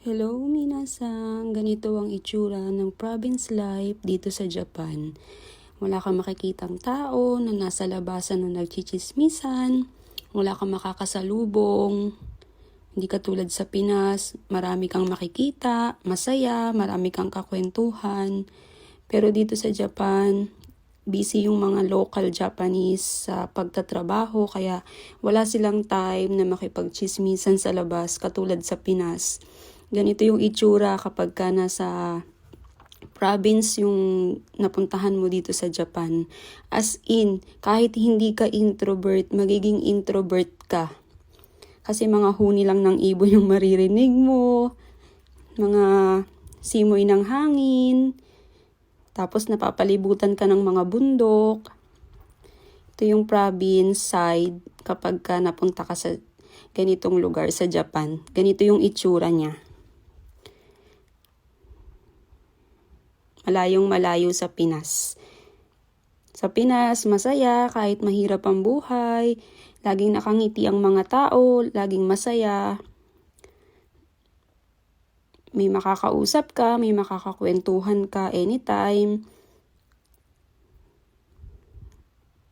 Hello minasan, ganito ang itsura ng province life dito sa Japan. Wala kang makikitang tao na nasa labasan na nagchichismisan, wala kang makakasalubong, hindi katulad sa Pinas, marami kang makikita, masaya, marami kang kakwentuhan. Pero dito sa Japan, busy yung mga local Japanese sa pagtatrabaho kaya wala silang time na makipagchismisan sa labas katulad sa Pinas. Ganito yung itsura kapag ka nasa province yung napuntahan mo dito sa Japan. As in, kahit hindi ka introvert, magiging introvert ka. Kasi mga huni lang ng ibon yung maririnig mo, mga simoy ng hangin, tapos napapalibutan ka ng mga bundok. Ito yung province side kapag ka napunta ka sa ganitong lugar sa Japan. Ganito yung itsura niya. Malayong malayo sa Pinas. Sa Pinas, masaya kahit mahirap ang buhay. Laging nakangiti ang mga tao, laging masaya. May makakausap ka, may makakakwentuhan ka anytime.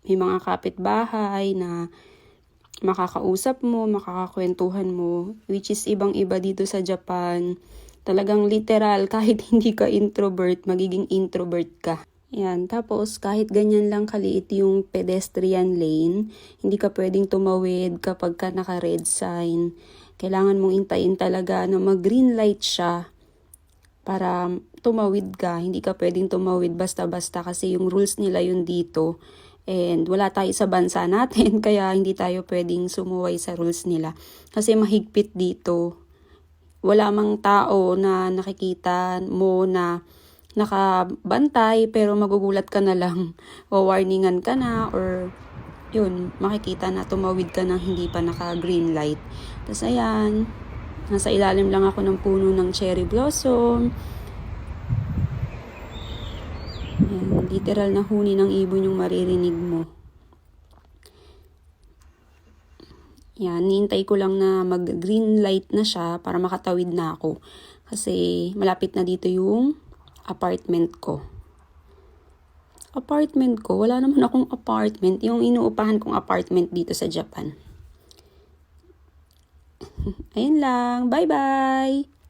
May mga kapitbahay na makakausap mo, makakakwentuhan mo, which is ibang-iba dito sa Japan. Talagang literal, kahit hindi ka introvert, magiging introvert ka. Yan, tapos kahit ganyan lang kaliit yung pedestrian lane, hindi ka pwedeng tumawid kapag ka naka-red sign. Kailangan mong intayin talaga na mag-green light siya para tumawid ka. Hindi ka pwedeng tumawid basta-basta kasi yung rules nila yun dito. And wala tayo sa bansa natin, kaya hindi tayo pwedeng sumuway sa rules nila. Kasi mahigpit dito. Wala mang tao na nakikita mo na nakabantay pero magugulat ka na lang o warningan ka na or yun, makikita na tumawid ka ng hindi pa naka-green light. Tapos ayan, nasa ilalim lang ako ng puno ng cherry blossom. Ayan, literal na huni ng ibon yung maririnig mo. Yan, nihintay ko lang na mag-green light na siya para makatawid na ako. Kasi malapit na dito yung apartment ko. Wala naman akong apartment. Yung inuupahan kong apartment dito sa Japan. Ayun lang. Bye-bye!